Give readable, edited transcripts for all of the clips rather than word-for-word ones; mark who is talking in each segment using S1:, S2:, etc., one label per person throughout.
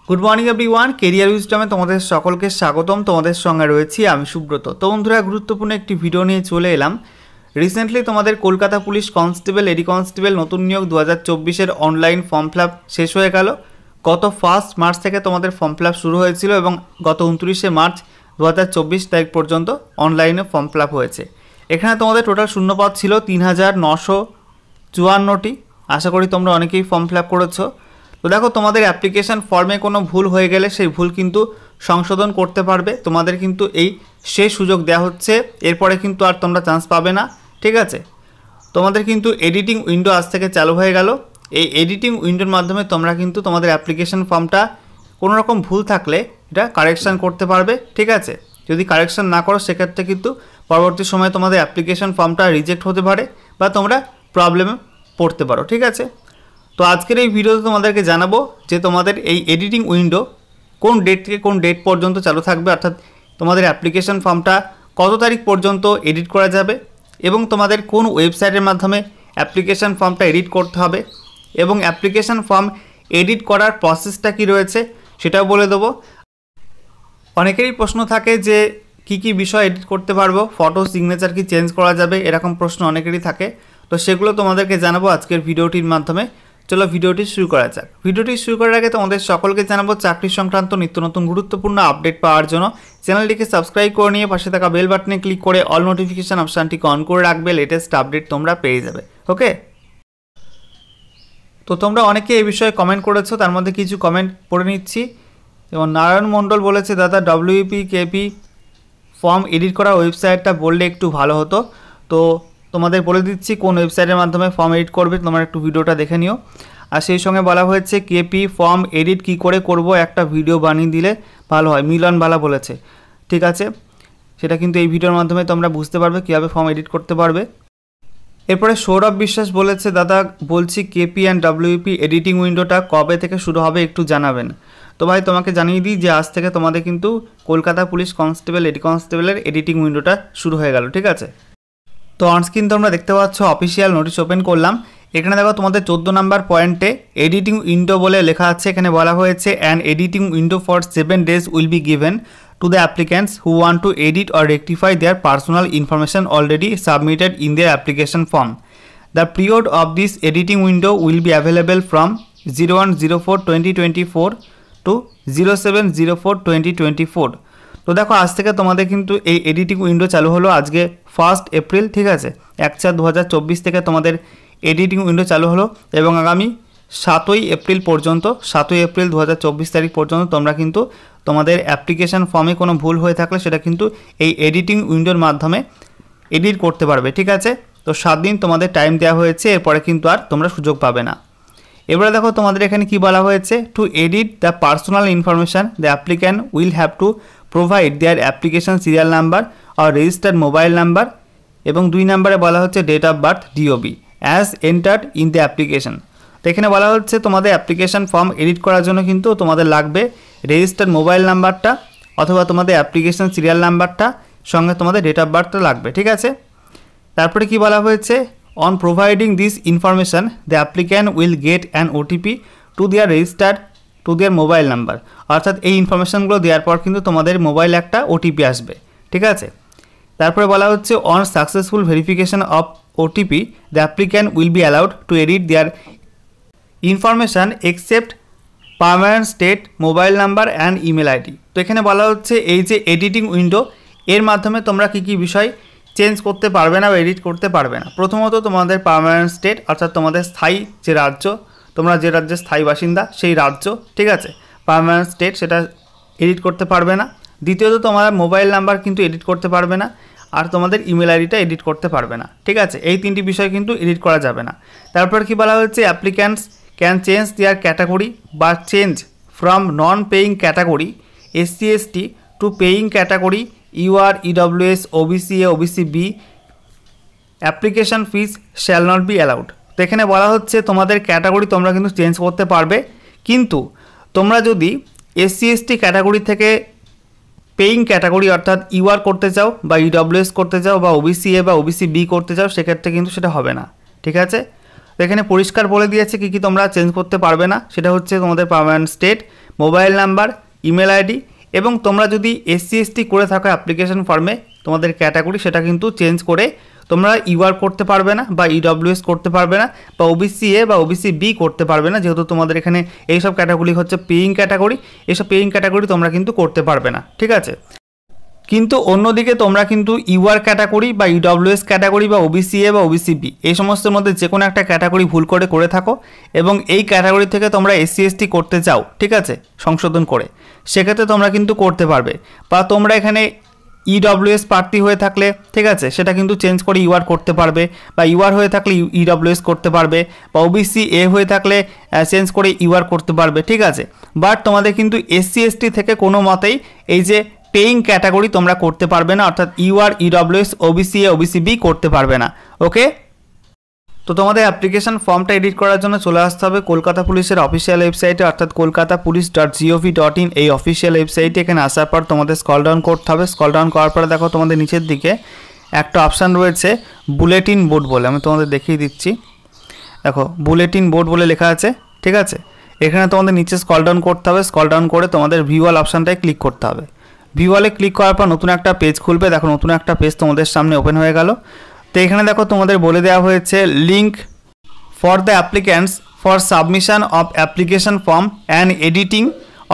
S1: Good morning everyone, career উইজডমে তোমাদের সকলকে স্বাগতম। তোমাদের সঙ্গে রয়েছি আমি সুব্রত। তো বন্ধুরা, গুরুত্বপূর্ণ একটি ভিডিও নিয়ে চলে এলাম। রিসেন্টলি তোমাদের কলকাতা পুলিশ কনস্টেবল, এডি কনস্টেবল নতুন নিয়োগ 2024-এর অনলাইন ফর্ম ফিল আপ শেষ হয়ে গেল। গত 1 মার্চ থেকে তোমাদের ফর্ম ফিল আপ শুরু হয়েছিল এবং গত 29 মার্চ 2024 তারিখ পর্যন্ত অনলাইনে ফর্ম ফিল আপ হয়েছে। এখানে তোমাদের টোটাল শূন্যপদ ছিল 3954টি। আশা করি তোমরা অনেকেই ফর্ম ফিল আপ করেছো। তো দেখো, তোমাদের অ্যাপ্লিকেশান ফর্মে কোনো ভুল হয়ে গেলে সেই ভুল কিন্তু সংশোধন করতে পারবে। তোমাদের কিন্তু এই সেই সুযোগ দেওয়া হচ্ছে, এরপরে কিন্তু আর তোমরা চান্স পাবে না, ঠিক আছে? তোমাদের কিন্তু এডিটিং উইন্ডো আজ থেকে চালু হয়ে গেল। এই এডিটিং উইন্ডোর মাধ্যমে তোমরা কিন্তু তোমাদের অ্যাপ্লিকেশান ফর্মটা কোনো রকম ভুল থাকলে এটা কারেকশান করতে পারবে, ঠিক আছে? যদি কারেকশান না করো সেক্ষেত্রে কিন্তু পরবর্তী সময়ে তোমাদের অ্যাপ্লিকেশান ফর্মটা রিজেক্ট হতে পারে বা তোমরা প্রবলেমে পড়তে পারো, ঠিক আছে? তো আজকের এই ভিডিওতে তোমাদেরকে জানাবো যে তোমাদের এই এডিটিং উইন্ডো কোন ডেট থেকে কোন ডেট পর্যন্ত চালু থাকবে, অর্থাৎ তোমাদের অ্যাপ্লিকেশন ফর্মটা কত তারিখ পর্যন্ত এডিট করা যাবে এবং তোমাদের কোন ওয়েবসাইটের মাধ্যমে অ্যাপ্লিকেশন ফর্মটা এডিট করতে হবে এবং অ্যাপ্লিকেশন ফর্ম এডিট করার প্রসেসটা কী রয়েছে সেটাও বলে দেবো। অনেকেরই প্রশ্ন থাকে যে কি বিষয় এডিট করতে পারবো, ফটো সিগনেচার কি চেঞ্জ করা যাবে, এরকম প্রশ্ন অনেকেরই থাকে। তো সেগুলো তোমাদেরকে জানাবো আজকের ভিডিওটির মাধ্যমে। চলো ভিডিওটি শুরু করা যাক। ভিডিওটি শুরু করার আগে তোমাদের সকলকে জানাবো চাকরি সংক্রান্ত নিত্য নতুন গুরুত্বপূর্ণ আপডেট পাওয়ার জন্য চ্যানেলটিকে সাবস্ক্রাইব করে নিয়ে পাশে থাকা বেল বাটনে ক্লিক করে অল নোটিফিকেশান অপশানটিকে অন করে রাখবে। লেটেস্ট আপডেট তোমরা পেয়ে যাবে, ওকে? তো তোমরা অনেকে এই বিষয়ে কমেন্ট করেছো, তার মধ্যে কিছু কমেন্ট পড়ে নিচ্ছি। যেমন নারায়ণ মণ্ডল বলেছে, দাদা ডব্লিউপি কেপি ফর্ম এডিট করা ওয়েবসাইটটা বললে একটু ভালো হতো। তো তোমাদের বলে দিচ্ছি কোন ওয়েবসাইটের মাধ্যমে ফর্ম এডিট করবে, তোমরা একটু ভিডিওটা দেখে নিও। আর সেই সঙ্গে বলা হয়েছে কেপি ফর্ম এডিট কি করে করব, একটা ভিডিও বানিয়ে দিলে ভালো হয়, মিলন বালা বলেছে, ঠিক আছে? সেটা কিন্তু এই ভিডিওর মাধ্যমে তোমরা বুঝতে পারবে কীভাবে ফর্ম এডিট করতে পারবে। এরপরে সৌরভ বিশ্বাস বলেছে, দাদা বলছি কেপি অ্যান্ড ডব্লিউপি এডিটিং উইন্ডোটা কবে থেকে শুরু হবে একটু জানাবেন। তো ভাই তোমাকে জানিয়ে দিই যে আজ থেকে তোমাদের কিন্তু কলকাতা পুলিশ কনস্টেবল, এডি কনস্টেবলের এডিটিং উইন্ডোটা শুরু হয়ে গেল, ঠিক আছে? তো অনস্ক্রিন তোমরা দেখতে পাচ্ছ অফিসিয়াল নোটিশ ওপেন করলাম। এখানে দেখো তোমাদের 14 নম্বর পয়েন্টে এডিটিং উইন্ডো বলে লেখা আছে। এখানে বলা হয়েছে an editing window for 7 days will be given to the applicants who want to edit or rectify their personal information already submitted in their application form. The period of this editing window will be available from 01/04/2024 to 07/04/2024। তো দেখো আজ থেকে তোমাদের কিন্তু এই editing window চালু হলো আজকে 1 এপ্রিল, ঠিক আছে? 1/4/2024 থেকে তোমাদের এডিটিং উইন্ডো চালু হলো এবং আগামী 7 এপ্রিল পর্যন্ত, 7 এপ্রিল 2024 তারিখ পর্যন্ত তোমরা কিন্তু তোমাদের অ্যাপ্লিকেশান ফর্মে কোনো ভুল হয়ে থাকলে সেটা কিন্তু এই এডিটিং উইন্ডোর মাধ্যমে এডিট করতে পারবে, ঠিক আছে? তো 7 দিন তোমাদের টাইম দেওয়া হয়েছে, এরপরে কিন্তু আর তোমরা সুযোগ পাবে না। এবারে দেখো তোমাদের এখানে কি বলা হয়েছে, to edit the personal information the applicant will have to provide their application serial number আর রেজিস্টার্ড মোবাইল নাম্বার এবং 2 নম্বরে বলা হচ্ছে date of birth DOB as entered in the application. তো এখানে বলা হচ্ছে তোমাদের অ্যাপ্লিকেশান ফর্ম এডিট করার জন্য কিন্তু তোমাদের লাগবে রেজিস্টার্ড মোবাইল নাম্বারটা অথবা তোমাদের অ্যাপ্লিকেশান সিরিয়াল নাম্বারটা, সঙ্গে তোমাদের ডেট অফ বার্থটা লাগবে, ঠিক আছে? তারপরে কি বলা হয়েছে, on providing this information the applicant will get an OTP to their registered to their mobile number. অর্থাৎ এই ইনফরমেশানগুলো দেওয়ার পর কিন্তু তোমাদের মোবাইলে একটা ওটিপি আসবে, ঠিক আছে? তারপরে বলা হচ্ছে on successful verification of OTP the applicant will be allowed to edit their information except permanent state mobile number and email ID. তো এখানে বলা হচ্ছে এই যে এডিটিং উইন্ডো, এর মাধ্যমে তোমরা কী বিষয় চেঞ্জ করতে পারবে না বা এডিট করতে পারবে না। প্রথমত তোমাদের পার্মানেন্ট স্টেট, অর্থাৎ তোমাদের স্থায়ী যে রাজ্য, তোমরা যে রাজ্যের স্থায়ী বাসিন্দা সেই রাজ্য, ঠিক আছে? পার্মানেন্ট স্টেট সেটা এডিট করতে পারবে না। দ্বিতীয়ত তোমাদের মোবাইল নাম্বার কিন্তু এডিট করতে পারবে না, আর তোমাদের ইমেল আইডিটা এডিট করতে পারবে না, ঠিক আছে? এই 3টি বিষয় কিন্তু এডিট করা যাবে না। তারপর কি বলা হচ্ছে, applicants can change their category বা change from non paying category SC/ST to paying category UR, EWS, OBCA, OBCB। Application fees shall not be allowed. তো এখানে বলা হচ্ছে তোমাদের ক্যাটাগরি তোমরা কিন্তু চেঞ্জ করতে পারবে, কিন্তু তোমরা যদি SC/ST ক্যাটাগরি থেকে পেইং ক্যাটাগরি অর্থাৎ UR করতে চাও বা EWS করতে চাও বা OBCA বা OBCB করতে চাও, সেক্ষেত্রে কিন্তু সেটা হবে না, ঠিক আছে? তো এখানে পরিষ্কার বলে দিয়েছে কী কী তোমরা চেঞ্জ করতে পারবে না, সেটা হচ্ছে তোমাদের permanent state, mobile number, email ID, এবং তোমরা যদি SC ST করে থাকো অ্যাপ্লিকেশন ফর্মে তোমাদের ক্যাটাগরি, সেটা কিন্তু চেঞ্জ করে তোমরা UR করতে পারবে না বা EWS করতে পারবে না বা OBC A বা OBC B করতে পারবে না, যেহেতু তোমাদের এখানে এইসব ক্যাটাগরি হচ্ছে পেইং ক্যাটাগরি, এইসব পেইং ক্যাটাগরি তোমরা কিন্তু করতে পারবে না, ঠিক আছে। কিন্তু অন্যদিকে তোমরা কিন্তু UR ক্যাটাগরি বা EWS ক্যাটাগরি বা OBC A বা OBC B এই সমস্তের মধ্যে যে কোনো একটা ক্যাটাগরি ভুল করে থাকো এবং এই ক্যাটাগরি থেকে তোমরা SC ST করতে চাও, ঠিক আছে, সংশোধন করে, সেক্ষেত্রে তোমরা কিন্তু করতে পারবে। বা তোমরা এখানে EWS প্রার্থী হয়ে থাকলে, ঠিক আছে, সেটা কিন্তু চেঞ্জ করে UR করতে পারবে, বা UR হয়ে থাকলে EWS করতে পারবে, বা OBC A হয়ে থাকলে চেঞ্জ করে UR করতে পারবে, ঠিক আছে। বাট তোমাদের কিন্তু SC ST থেকে কোনো মতেই এই যে পেইং ক্যাটাগরি তোমরা করতে পারবে না, অর্থাৎ UR EWS OBC A OBC B করতে পারবে না, ওকে। তো তোমাদের অ্যাপ্লিকেশন ফর্মটা এডিট করার জন্য চলে আসতে হবে কলকাতা পুলিশের অফিসিয়াল ওয়েবসাইটে, অর্থাৎ kolkatapolice.gov.in এই অফিসিয়াল ওয়েবসাইটে। এখানে আসার পর তোমাদের স্ক্রল ডাউন করতে হবে। স্ক্রল ডাউন করার পরে দেখো তোমাদের নিচের দিকে একটা অপশান রয়েছে বুলেটিন বোর্ড বলে, আমি তোমাদের দেখিয়ে দিচ্ছি। দেখো বুলেটিন বোর্ড বলে লেখা আছে, ঠিক আছে। এখানে তোমাদের নিচে স্ক্রল ডাউন করতে হবে। স্ক্রল ডাউন করে তোমাদের ভিউ অল অপশানটায় ক্লিক করতে হবে। ভিউ অলে ক্লিক করার পর নতুন একটা পেজ খুলবে। দেখো নতুন একটা পেজ তোমাদের সামনে ওপেন হয়ে গেল। তো এখানে দেখো তোমাদের বলে দেওয়া হয়েছে link for the applicants for submission of application form and editing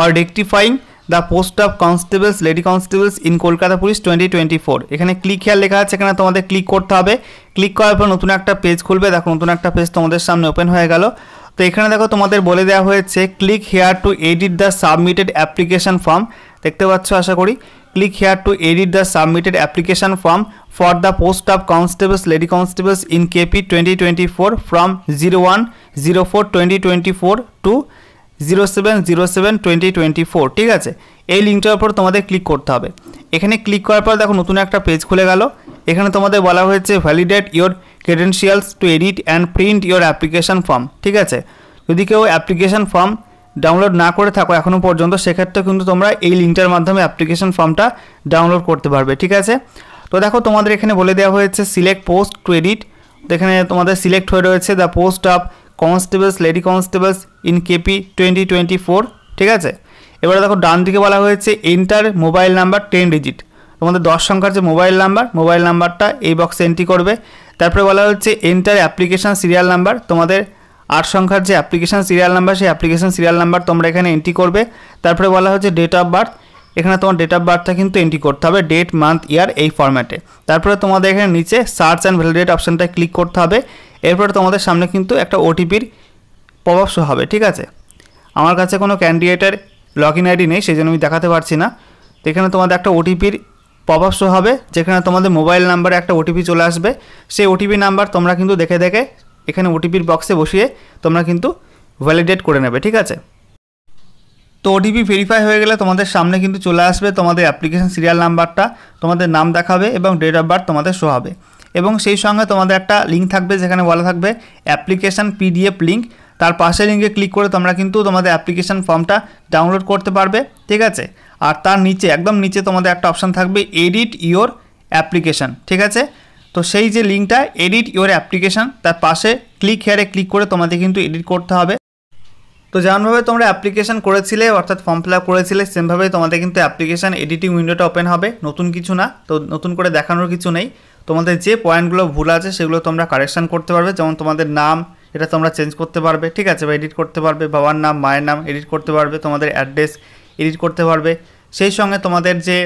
S1: or rectifying the post of constables lady constables in Kolkata police 2024। এখানে ক্লিক হেয়ার লেখা আছে, এখানে তোমাদের ক্লিক করতে হবে। ক্লিক করার পর নতুন একটা পেজ খুলবে। দেখো নতুন একটা পেজ তোমাদের সামনে ওপেন হয়ে গেল। তো এখানে দেখো তোমাদের বলে দেওয়া হয়েছে click here to edit the submitted application form, দেখতে পাচ্ছ আশা করি। Click here to edit the submitted application form for the post of constables lady constables in KP 2024 from 01/04/2024 to 07/07/2024, ঠিক আছে। এই লিঙ্কটার উপর তোমাদের ক্লিক করতে হবে। এখানে ক্লিক করার পর দেখো নতুন একটা পেজ খুলে গেল। এখানে তোমাদের বলা হয়েছে validate your credentials two edit and print your application form, ঠিক আছে। যদি কেউ অ্যাপ্লিকেশন ফর্ম ডাউনলোড না করে থাকো এখনও পর্যন্ত, সেক্ষেত্রে কিন্তু তোমরা এই লিঙ্কটার মাধ্যমে অ্যাপ্লিকেশন ফর্মটা ডাউনলোড করতে পারবে, ঠিক আছে। তো দেখো তোমাদের এখানে বলে দেওয়া হয়েছে সিলেক্ট পোস্ট টু এডিট। তো এখানে তোমাদের সিলেক্ট হয়ে রয়েছে the post of constables lady constables in KP 2024, ঠিক আছে। এবারে দেখো ডান দিকে বলা হয়েছে এন্টার মোবাইল নাম্বার 10 ডিজিট। তোমাদের 10 সংখ্যার যে মোবাইল নাম্বারটা এই বক্সে এন্ট্রি করবে। তারপরে বলা হচ্ছে এন্টার অ্যাপ্লিকেশান সিরিয়াল নাম্বার, তোমাদের 8 সংখ্যার যে অ্যাপ্লিকেশান সিরিয়াল নাম্বার, সেই অ্যাপ্লিকেশান সিরিয়াল নাম্বার তোমরা এখানে এন্ট্রি করবে। তারপরে বলা হচ্ছে ডেট অফ বার্থ, এখানে তোমার ডেট অফ বার্থটা কিন্তু এন্ট্রি করতে হবে, ডেট মান্থ ইয়ার এই ফরম্যাটে। তারপরে তোমাদের এখানে নিচে সার্চ অ্যান্ড ভ্যালিডেট অপশানটায় ক্লিক করতে হবে। এরপরে তোমাদের সামনে কিন্তু একটা OTPর পপআপ শো হবে, ঠিক আছে। আমার কাছে কোনো ক্যান্ডিডেটের লগ ইন আইডি নেই, সেই জন্য আমি দেখাতে পারছি না। তো এখানে তোমাদের একটা OTPর পপআপ শো হবে, যেখানে তোমাদের মোবাইল নাম্বারে একটা OTP চলে আসবে। সেই OTP নাম্বার তোমরা কিন্তু দেখে এখানে OTPর বক্সে বসিয়ে তোমরা কিন্তু ভ্যালিডেট করে নেবে, ঠিক আছে। তো OTP ভেরিফাই হয়ে গেলে তোমাদের সামনে কিন্তু চলে আসবে তোমাদের অ্যাপ্লিকেশন সিরিয়াল নাম্বারটা, তোমাদের নাম দেখাবে এবং ডেট অফ বার্থ তোমাদের শো হবে। এবং সেই সঙ্গে তোমাদের একটা লিঙ্ক থাকবে, যেখানে বলা থাকবে অ্যাপ্লিকেশান PDF লিঙ্ক। তার পাশে লিঙ্কে ক্লিক করে তোমরা কিন্তু তোমাদের অ্যাপ্লিকেশান ফর্মটা ডাউনলোড করতে পারবে, ঠিক আছে। আর তার নিচে একদম নিচে তোমাদের একটা অপশান থাকবে এডিট ইওর অ্যাপ্লিকেশান, ঠিক আছে। তো সেই যে লিঙ্কটা এডিট ইওর অ্যাপ্লিকেশান, তার পাশে ক্লিক হেয়ারে ক্লিক করে তোমাদের কিন্তু এডিট করতে হবে। তো যেমনভাবে তোমরা অ্যাপ্লিকেশান করেছিলে, অর্থাৎ ফর্ম ফিল আপ করেছিলে, সেমভাবেই তোমাদের কিন্তু অ্যাপ্লিকেশান এডিটিং উইন্ডোটা ওপেন হবে। নতুন কিছু না, তো নতুন করে দেখানোর কিছু নেই। তোমাদের যে পয়েন্টগুলো ভুল আছে সেগুলো তোমরা কারেকশান করতে পারবে। যেমন তোমাদের নাম, এটা তোমরা চেঞ্জ করতে পারবে, ঠিক আছে, বা এডিট করতে পারবে। বাবার নাম, মায়ের নাম এডিট করতে পারবে। তোমাদের অ্যাড্রেস এডিট করতে পারবে। সেই সঙ্গে তোমাদের যে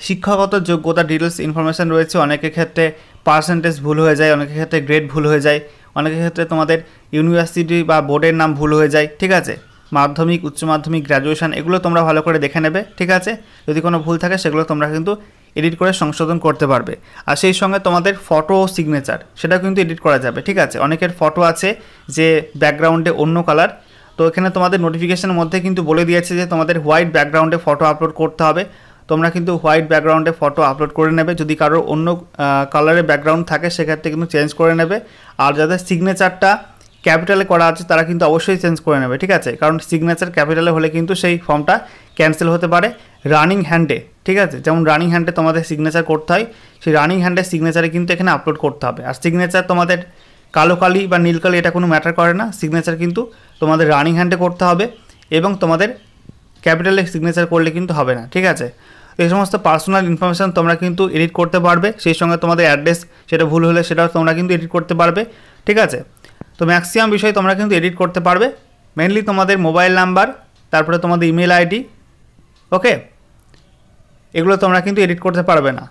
S1: শিক্ষাগত যোগ্যতা ডিটেলস ইনফরমেশান রয়েছে, অনেকের ক্ষেত্রে পার্সেন্টেজ ভুল হয়ে যায়, অনেকের ক্ষেত্রে গ্রেড ভুল হয়ে যায়, অনেকের ক্ষেত্রে তোমাদের ইউনিভার্সিটি বা বোর্ডের নাম ভুল হয়ে যায়, ঠিক আছে। মাধ্যমিক, উচ্চ মাধ্যমিক, গ্র্যাজুয়েশন, এগুলো তোমরা ভালো করে দেখে নেবে, ঠিক আছে। যদি কোনো ভুল থাকে সেগুলো তোমরা কিন্তু এডিট করে সংশোধন করতে পারবে। আর সেই সঙ্গে তোমাদের ফটো ও সিগনেচার, সেটাও কিন্তু এডিট করা যাবে, ঠিক আছে। অনেকের ফটো আছে যে ব্যাকগ্রাউন্ডে অন্য কালার, তো এখানে তোমাদের নোটিফিকেশনের মধ্যে কিন্তু বলে দিয়েছে যে তোমাদের হোয়াইট ব্যাকগ্রাউন্ডে ফটো আপলোড করতে হবে। তোমরা কিন্তু হোয়াইট ব্যাকগ্রাউন্ডে ফটো আপলোড করে নেবে। যদি কারোর অন্য কালারের ব্যাকগ্রাউন্ড থাকে সেক্ষেত্রে কিন্তু চেঞ্জ করে নেবে। আর যাদের সিগনেচারটা ক্যাপিটালে করা আছে তারা কিন্তু অবশ্যই চেঞ্জ করে নেবে, ঠিক আছে। কারণ সিগনেচার ক্যাপিটালে হলে কিন্তু সেই ফর্মটা ক্যান্সেল হতে পারে। রানিং হ্যান্ডে, ঠিক আছে, যেমন রানিং হ্যান্ডে তোমাদের সিগনেচার করতে হয়, সেই রানিং হ্যান্ডের সিগনেচারে কিন্তু এখানে আপলোড করতে হবে। আর সিগনেচার তোমাদের কালো কালি বা নীল কালি এটা কোনো ম্যাটার করে না, সিগনেচার কিন্তু তোমাদের রানিং হ্যান্ডে করতে হবে এবং তোমাদের ক্যাপিটালে সিগনেচার করলে কিন্তু হবে না, ঠিক আছে। এই সমস্ত পার্সোনাল ইনফরমেশান তোমরা কিন্তু এডিট করতে পারবে, সেই সঙ্গে তোমাদের অ্যাড্রেস সেটা ভুল হলে সেটাও তোমরা কিন্তু এডিট করতে পারবে, ঠিক আছে। তো ম্যাক্সিমাম বিষয় তোমরা কিন্তু এডিট করতে পারবে, মেনলি তোমাদের মোবাইল নাম্বার, তারপরে তোমাদের ইমেল আইডি, ওকে, এগুলো তোমরা কিন্তু এডিট করতে পারবে না।